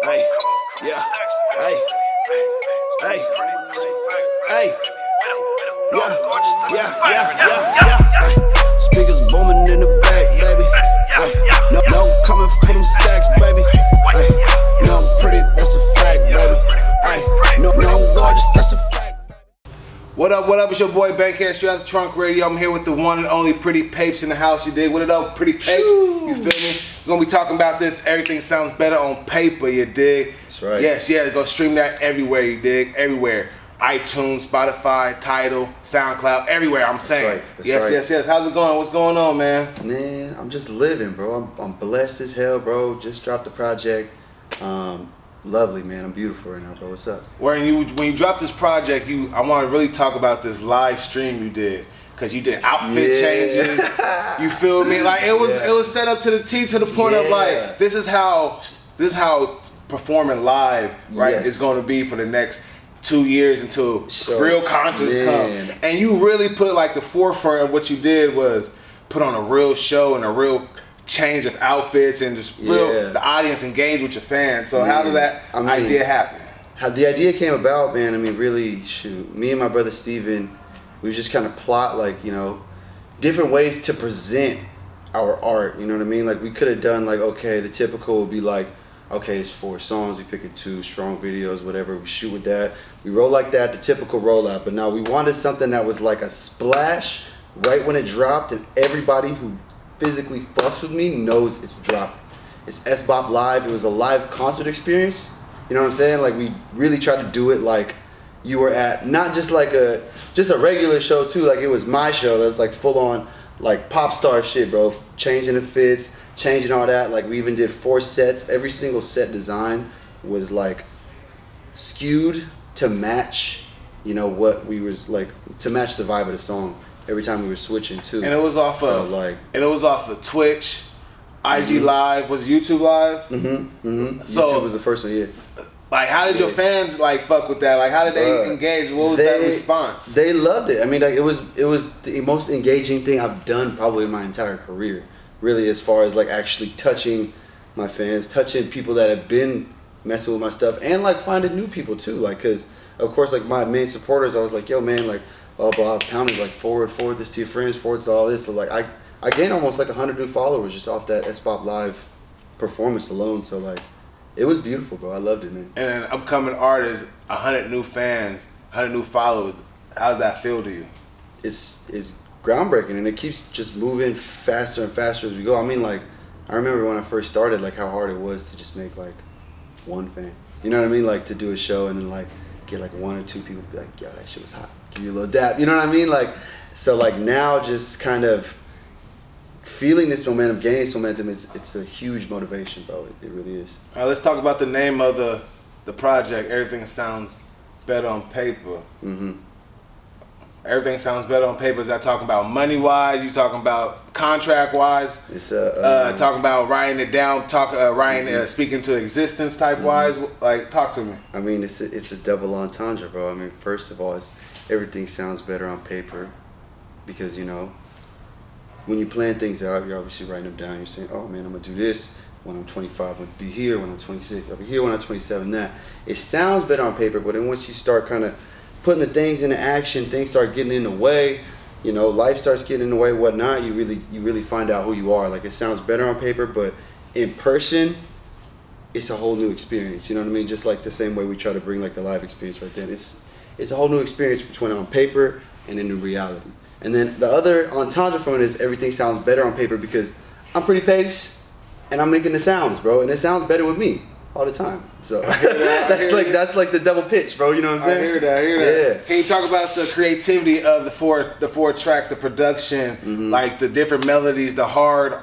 Hey, yeah, hey, hey, hey, yeah. Speakers booming in the back, baby. No coming for them stacks, baby. No I'm pretty, that's a fact, baby. No I'm gorgeous, that's a fact. What up, it's your boy Bankhead, you at the Trunk Radio. I'm here with the one and only Pretty Papes in the house, you dig? What up, Pretty Papes? You feel me? We're gonna be talking about this, everything sounds better on paper, you dig? That's right. Yes, go stream that everywhere, you dig? Everywhere. iTunes, Spotify, Tidal, SoundCloud, everywhere, I'm saying. Yes. How's it going? What's going on, man? Man, I'm just living, bro. I'm blessed as hell, bro. Just dropped the project. Lovely, man. I'm beautiful right now, bro. What's up? When you dropped this project, I want to really talk about this live stream you did, because you did outfit changes. You feel me? Like it was set up to the T, to the point of like this is how performing live is going to be for the next 2 years until real concerts come. And you really put like the forefront of what you did was put on a real show and a real change of outfits and just the audience engage with your fans. So how did that idea happen? How the idea came about, man, I mean, really, shoot, me and my brother Steven, we would just kind of plot like, you know, different ways to present our art, you know what I mean? Like we could have done like, okay, the typical would be like, okay, it's 4 songs, we pick 2 strong videos, whatever, we shoot with that. We roll like that, the typical rollout. But now we wanted something that was like a splash right when it dropped, and everybody who physically fucks with me knows it's dropping. It's SBOP Live. It was a live concert experience. You know what I'm saying? Like we really tried to do it like you were at, not just like a regular show too. Like it was my show. That's like full on like pop star shit, bro. Changing the fits, changing all that. Like we even did 4 sets. Every single set design was like skewed to match, you know, what we was like, to match the vibe of the song every time we were switching too. And it was off of Twitch, IG Live, was it YouTube Live? So, YouTube was the first one, Like how did your fans like fuck with that? Like how did they engage? What was that response? They loved it. I mean, like it was the most engaging thing I've done probably in my entire career. Really, as far as like actually touching my fans, touching people that have been messing with my stuff, and like finding new people too. Like, cause of course, like my main supporters, I was like, yo, man, like, blah, pounding, like forward this to your friends, forward to all this. So like, I gained almost like 100 new followers just off that SBOP Live performance alone. So like, it was beautiful, bro. I loved it, man. And an upcoming artist, 100 new fans, 100 new followers. How's that feel to you? It's groundbreaking, and it keeps just moving faster and faster as we go. I mean, like, I remember when I first started, like how hard it was to just make like 1 fan. You know what I mean? Like to do a show and then like get like 1 or 2 people to be like, yo, that shit was hot. Give you a little dap. You know what I mean? Like, so like now just kind of feeling this momentum, gaining this momentum, it's a huge motivation, bro. It really is. All right, let's talk about the name of the project. Everything sounds better on paper. Everything sounds better on paper. Is that talking about money-wise? You talking about contract-wise? It's talking about writing it down, speaking to existence type-wise? Like, talk to me. I mean, it's a double entendre, bro. I mean, first of all, everything sounds better on paper because, you know, when you plan things out, you're obviously writing them down. You're saying, oh, man, I'm going to do this. When I'm 25, I'm going to be here. When I'm 26, I'll be here. When I'm 27, that. It sounds better on paper, but then once you start kind of putting the things into action, things start getting in the way, you know, life starts getting in the way, whatnot, you really find out who you are. Like, it sounds better on paper, but in person, it's a whole new experience, you know what I mean? Just like the same way we try to bring like the live experience right then. It's a whole new experience between on paper and in reality. And then the other entendre from it is everything sounds better on paper because I'm Pretty Papes and I'm making the sounds, bro, and it sounds better with me all the time. So that's like the double pitch, bro. You know what I'm saying? I hear that. Yeah. Can you talk about the creativity of the four tracks, the production, like the different melodies, the hooks,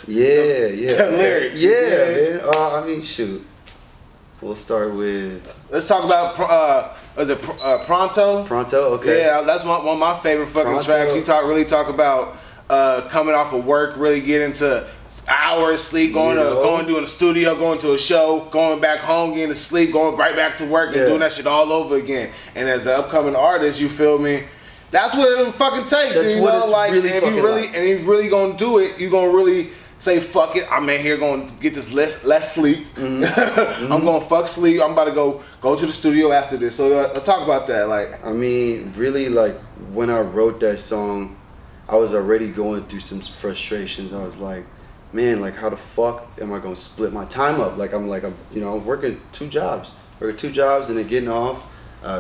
the lyrics? Yeah, man. I mean, shoot. We'll start with. Let's talk about. Is it Pronto? Pronto, okay. Yeah, that's one of my favorite fucking tracks. You really talk about coming off of work, really get into hours sleep, going to the studio, going to a show, going back home, getting to sleep, going right back to work, and doing that shit all over again. And as an upcoming artist, you feel me? That's what it fucking takes. That's you what know, it's like, really and if you really gonna do it, you gonna really say fuck it, I'm in here going to get this less sleep. I'm going to fuck sleep. I'm about to go to the studio after this. So talk about that. Like, I mean, really, like when I wrote that song, I was already going through some frustrations. I was like, man, like how the fuck am I gonna split my time up? Like I'm working two jobs and then getting off,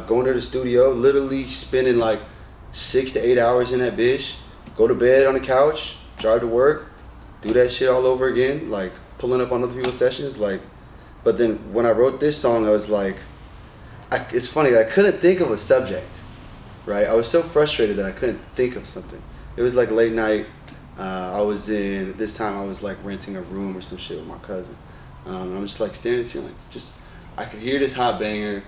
going to the studio, literally spending like 6 to 8 hours in that bitch, go to bed on the couch, drive to work, do that shit all over again, like pulling up on other people's sessions, like. But then when I wrote this song, I was like, it's funny, I couldn't think of a subject, right? I was so frustrated that I couldn't think of something. It was like late night. I was like renting a room or some shit with my cousin. I'm just like staring at the ceiling, just I could hear this hot banger,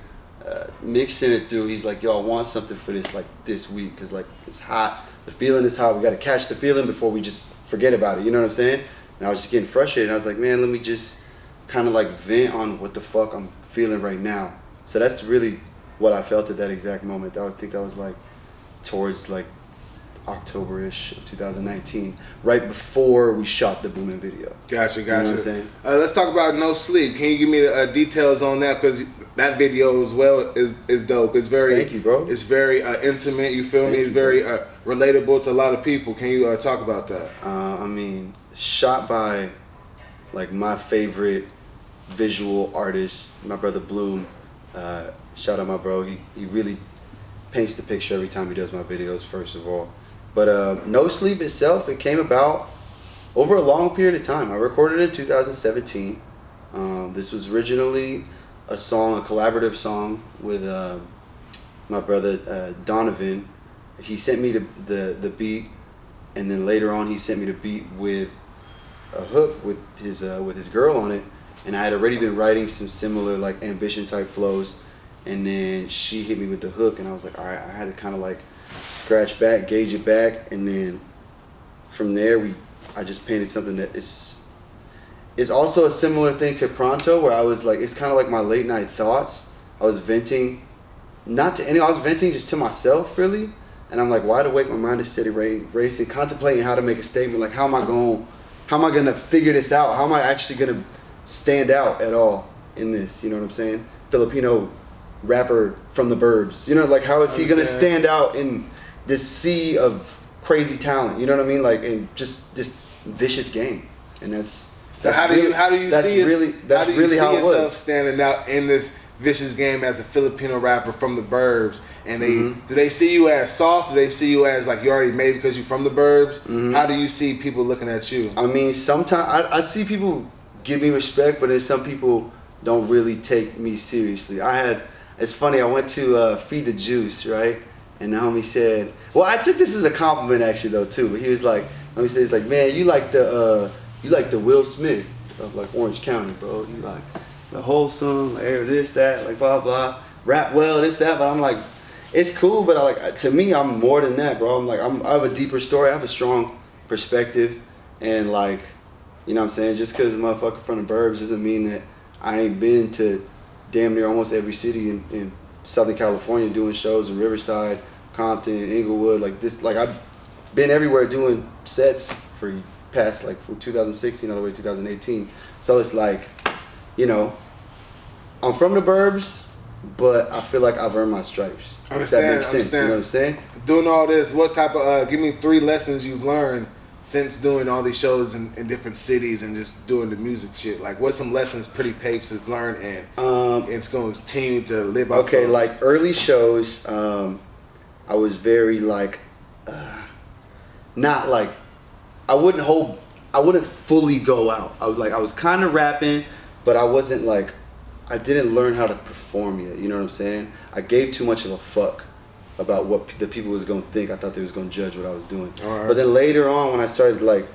mixing it through. He's like, yo, I want something for this like this week, cause like it's hot, the feeling is hot. We gotta catch the feeling before we just forget about it. You know what I'm saying? And I was just getting frustrated. I was like, man, let me just kind of like vent on what the fuck I'm feeling right now. So that's really what I felt at that exact moment. I think that was like towards like October-ish of 2019, right before we shot the Boomin' video. Gotcha. You know what I'm saying? Let's talk about No Sleep. Can you give me the details on that? Because that video as well is dope. It's very, thank you, bro. It's very intimate. You feel me? It's very relatable to a lot of people. Can you talk about that? I mean, shot by like my favorite visual artist, my brother Bloom. Shout out my bro. He really paints the picture every time he does my videos, first of all. But No Sleep itself, it came about over a long period of time. I recorded it in 2017. This was originally a collaborative song with my brother Donovan. He sent me the beat, and then later on he sent me the beat with a hook with his girl on it. And I had already been writing some similar like ambition type flows, and then she hit me with the hook, and I was like, all right, I had to kind of like scratch back, gauge it back, and then from there I just painted something that is also a similar thing to Pronto, where I was like, it's kind of like my late night thoughts. I was venting, I was venting just to myself really, and I'm like wide awake, my mind is steady racing, contemplating how to make a statement, like how am I gonna figure this out? How am I actually gonna stand out at all in this? You know what I'm saying? Filipino rapper from the burbs. You know, like how is he gonna stand out in this sea of crazy talent? You know what I mean? Like in just this vicious game. And that's how do you see how it was. Yourself standing out in this vicious game as a Filipino rapper from the burbs? And do they see you as soft? Do they see you as like you already made because you're from the burbs? How do you see people looking at you? I mean, sometimes I see people give me respect, but then some people don't really take me seriously. It's funny, I went to Feed the Juice, right? And the homie said, well, I took this as a compliment actually though too, but he was like, he's like, man, you like the Will Smith of like Orange County, bro. You like the wholesome, this, that, like blah, blah, rap well, this, that, but I'm like, it's cool, but to me, I'm more than that, bro. I'm like, I have a deeper story, I have a strong perspective, and like, you know what I'm saying? Just because a motherfucker from the burbs doesn't mean that I ain't been to damn near almost every city in Southern California doing shows in Riverside, Compton, Inglewood, like this. Like I've been everywhere doing sets for past like from 2016 all the way to 2018. So it's like, you know, I'm from the burbs, but I feel like I've earned my stripes. If that makes sense. You know what I'm saying? Doing all this, what type of give me 3 lessons you've learned since doing all these shows in different cities and just doing the music shit? Like, what's some lessons Pretty Papes have learned and it's going to continue to live up? Okay, like early shows, I was very like, not like, I wouldn't fully go out. I was kind of rapping, but I wasn't like, I didn't learn how to perform yet. You know what I'm saying? I gave too much of a fuck about what the people was gonna think. I thought they was gonna judge what I was doing. Right. But then later on, when I started like,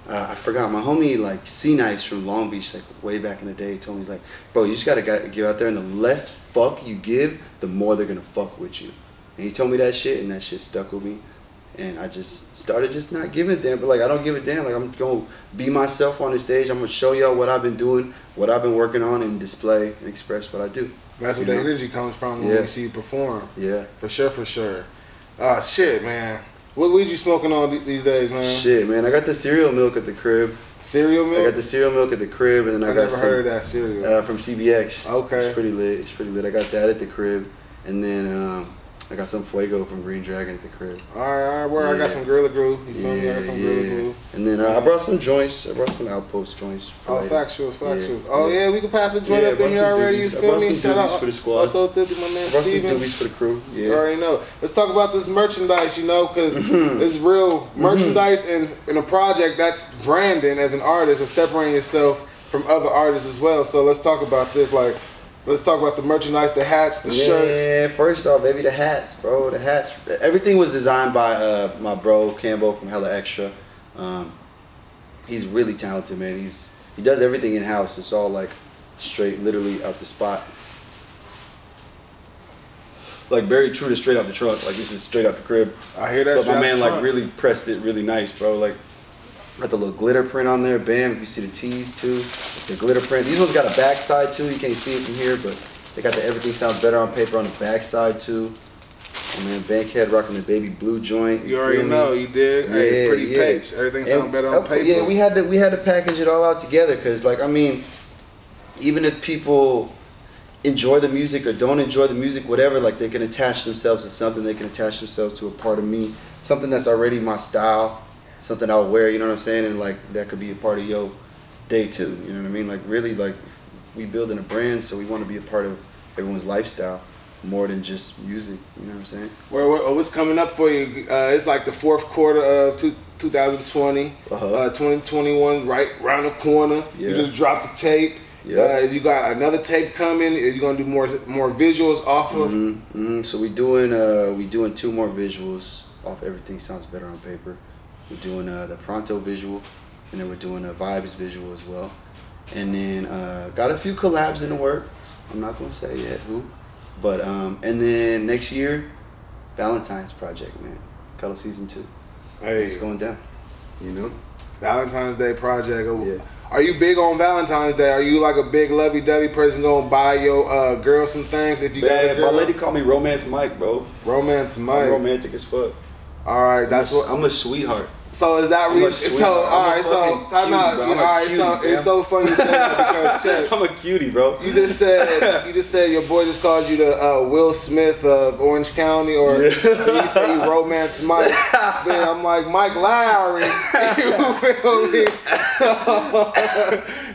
I forgot, my homie like C-Nice from Long Beach, like way back in the day, told me, he's like, bro, you just gotta get out there, and the less fuck you give, the more they're gonna fuck with you. And he told me that shit, and that shit stuck with me. And I just started just not giving a damn, but like I don't give a damn. Like I'm gonna be myself on the stage. I'm gonna show y'all what I've been doing, what I've been working on, and display and express what I do. That's where the energy comes from when we see you perform. Yeah. For sure. Oh, shit, man. What weed you smoking on these days, man? Shit, man, I got the cereal milk at the crib. Cereal milk? I got the cereal milk at the crib, and then I got never heard of that cereal. From CBX. Okay. It's pretty lit. I got that at the crib, and then I got some Fuego from Green Dragon at the crib. All right, where I got some Gorilla Glue. You feel me? I got some Gorilla Glue. And then I brought some joints. I brought some Outpost joints. Factual. Yeah. Oh yeah, we can pass a joint up in here already. You feel me? Shout out for the squad. Also, my man I brought Steven. some doobies for the crew. Yeah. You already know. Let's talk about this merchandise, because it's real merchandise in a project that's branding as an artist and separating yourself from other artists as well. So let's talk about this. Let's talk about the merchandise, the hats, the shirts. Yeah, first off, baby, the hats, bro. The hats. Everything was designed by my bro, Cambo from Hella Extra. He's really talented, man. He does everything in-house. It's all like straight, literally out the spot. Like very true to straight out the trunk. Like this is straight out the crib. I hear that. But my man like really pressed it really nice, bro. Like got the little glitter print on there. Bam, you see the T's too. The glitter print. These ones got a backside too. You can't see it from here, but they got the Everything Sounds Better on Paper on the backside too. And man, Bankhead rocking the baby blue joint. You already know, you did. Yeah, hey, pretty yeah. Papes. Everything sounds better on paper. Yeah, we had to package it all out together because, like, I mean, even if people enjoy the music or don't enjoy the music, whatever, like they can attach themselves to something. They can attach themselves to a part of me, something that's already my style, something I'll wear. You know what I'm saying? And like that could be a part of your day too. You know what I mean? Like really, like we building a brand, so we want to be a part of everyone's lifestyle. More than just music, you know what I'm saying? What's coming up for you? It's like the fourth quarter of 2020, 2021, right around the corner. Yeah. You just dropped the tape. Yeah. You got another tape coming. Are you gonna do more visuals off of? So we doing 2 more visuals off Everything Sounds Better on Paper. We're doing the Pronto visual, and then we're doing a Vibes visual as well. And then got a few collabs in the works. I'm not gonna say yet who. But and then next year, Valentine's Project, man. Color Season 2. Hey, it's going down. You know? Valentine's Day Project. Yeah. Are you big on Valentine's Day? Are you like a big lovey-dovey person gonna buy your girl some things if you got a girl? My lady called me Romance Mike, bro. Romance Mike. I'm romantic as fuck. All right, I'm a sweetheart. So is that reason? So all right, so time out. All right, so it's so funny you say that because check. I'm a cutie, bro. You just said your boy just called you the Will Smith of Orange County, or you say you Romance Mike. Then I'm like Mike Lowry. You feel me?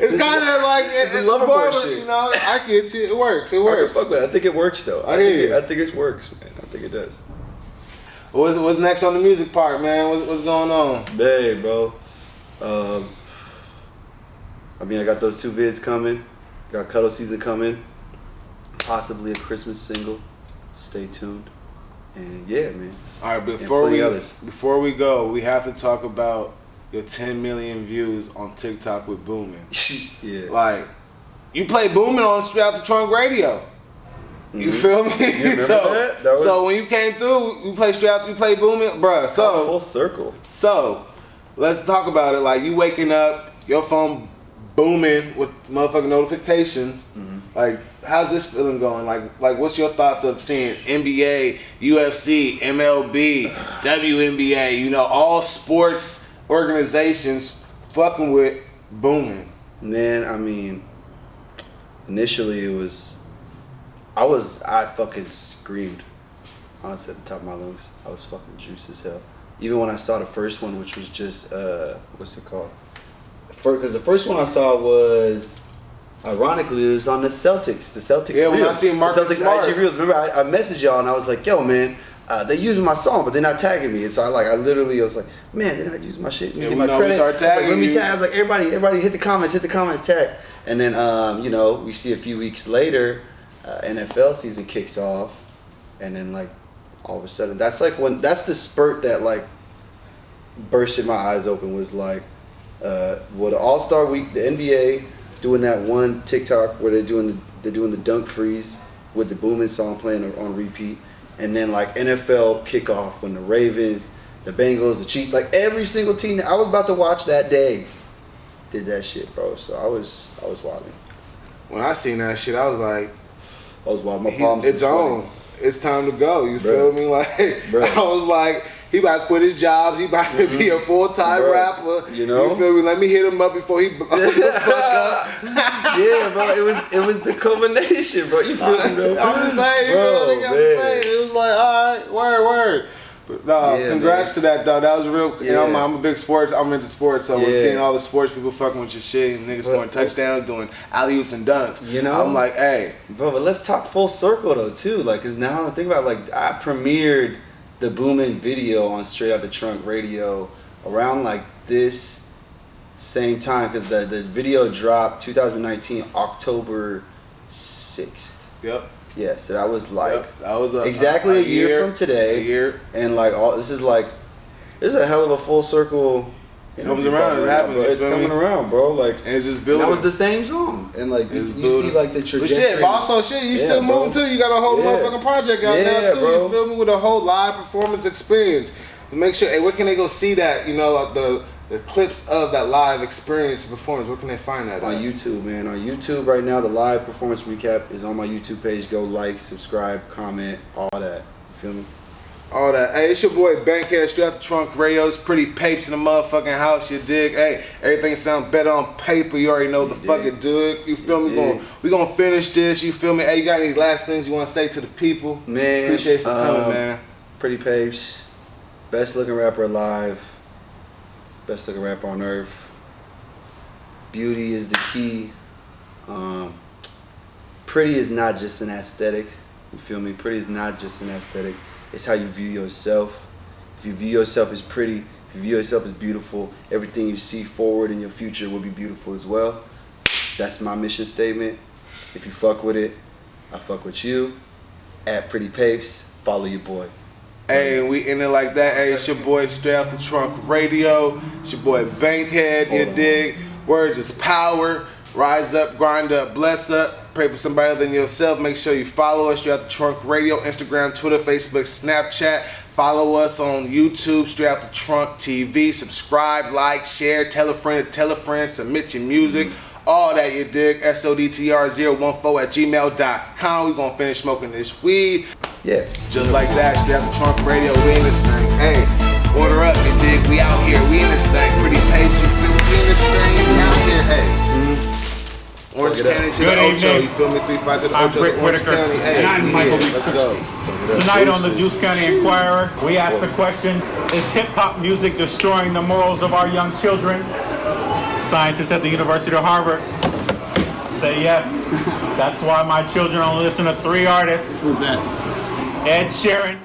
It's kind of like it's a lover boy shit. You know, I get you. It works. It works. Fuck with it. I think it works though. I hear you. I think it works, man. I think it does. What's next on the music part, man? What's going on? Hey, bro. I mean, I got those 2 vids coming. Got Cuddle Season coming. Possibly a Christmas single. Stay tuned. And yeah, man. All right, before we go, we have to talk about your 10 million views on TikTok with Boomin'. Yeah. Like, you play Boomin' on Straight Out the Trunk Radio. You feel me? So when you came through, we play Boomin', bruh. So full circle. So let's talk about it. Like you waking up, your phone booming with motherfucking notifications. Like, how's this feeling going? Like what's your thoughts of seeing NBA, UFC, MLB, WNBA? You know, all sports organizations fucking with Boomin'. Man, I mean, initially it was. I fucking screamed, honestly, at the top of my lungs. I was fucking juiced as hell. Even when I saw the first one, which was just, what's it called? Because the first one I saw was, ironically, it was on the Celtics. The Celtics Yeah, Reels. when I seen Marcus the Celtics Smart. IG Reels. Remember, I messaged y'all and I was like, yo, man, they're using my song, but they're not tagging me. And so I literally was like, man, they're not using my shit. Yeah, Get we my know credit. we start tagging Let me you. tag. I was like, everybody hit the comments, tag. And then, you know, we see a few weeks later, NFL season kicks off, and then like all of a sudden that's the spurt that like bursted my eyes open was like the All-Star week, the NBA doing that one TikTok where they're doing the dunk freeze with the Boomin' song playing on repeat, and then like NFL kickoff when the Ravens, the Bengals, the Chiefs, like every single team that I was about to watch that day did that shit, bro. So I was wilding. When I seen that shit, I was like, I was wild. My palms. It's on. It's time to go. You feel me? Like I was like, He about to quit his jobs. He about to be a full-time rapper. You know? You feel me? Let me hit him up before he blows the fuck up. Yeah, bro. It was the culmination, bro. You feel me, bro? I'm just saying, Bro, I'm just saying. It was like, all right, word. But no, congrats to that, though. That was real. You know, I'm a big sports. I'm into sports, so when seeing all the sports people fucking with your shit, and niggas scoring touchdowns, doing alley-oops and dunks, you know, I'm like, hey, bro. But let's talk full circle though, too. Like, cause now I think about it, like I premiered the Boomin' video on Straight Out the Trunk Radio around like this same time, cause the video dropped 2019 October 6th. Yep. Yeah, so that was like that was exactly a year from today. A year, and like this is a hell of a full circle. It comes around. It happens. It's coming around, bro. Like, and it's just building. That was the same song, and like you see like the trajectory. But shit, also shit, you still moving too. You got a whole motherfucking project out now too. Bro. You feel me, with a whole live performance experience. And make sure, hey, where can they go see that? You know, the clips of that live experience and performance. Where can they find that? On YouTube, man. On YouTube right now, the live performance recap is on my YouTube page. Go like, subscribe, comment, all that. You feel me? All that. Hey, it's your boy Bankhead, Straight Out the Trunk Radio. It's Pretty Papes in the motherfucking house, you dig? Hey, everything sounds better on paper. You already know what the fuck it do. You feel me? We gonna finish this. You feel me? Hey, you got any last things you want to say to the people? Man, appreciate you for coming, man. Pretty Papes, best looking rapper alive, best looking rapper on earth. Beauty is the key. Pretty is not just an aesthetic. You feel me? Pretty is not just an aesthetic. It's how you view yourself. If you view yourself as pretty, if you view yourself as beautiful, everything you see forward in your future will be beautiful as well. That's my mission statement. If you fuck with it, I fuck with you. At Pretty Papes, follow your boy. Hey, and we in it like that. Hey, it's your boy Straight Out the Trunk Radio. It's your boy Bankhead, you dig? Words is power. Rise up, grind up, bless up. Pray for somebody other than yourself. Make sure you follow us, Straight Out the Trunk Radio, Instagram, Twitter, Facebook, Snapchat. Follow us on YouTube, Straight Out the Trunk TV. Subscribe, like, share, tell a friend, submit your music. All that, you dig. SODTR014@gmail.com. We gonna finish smoking this weed. Yeah. Just like that, Straight Out the Trunk Radio. We in this thing. Hey, order up, you dig. We out here. We in this thing. Pretty Papes, you feel me? We in this thing. We out here. Hey. Orange County to the Ocho, you feel me? 3-5 to the I'm Ocho, Britt Orange Whitaker, County. Hey, and I'm Michael B. Let's go. Tonight on the Juice County Inquirer, we ask the question, is hip-hop music destroying the morals of our young children? Scientists at the University of Harvard say yes. That's why my children only listen to 3 artists. Who's that? Ed Sheeran,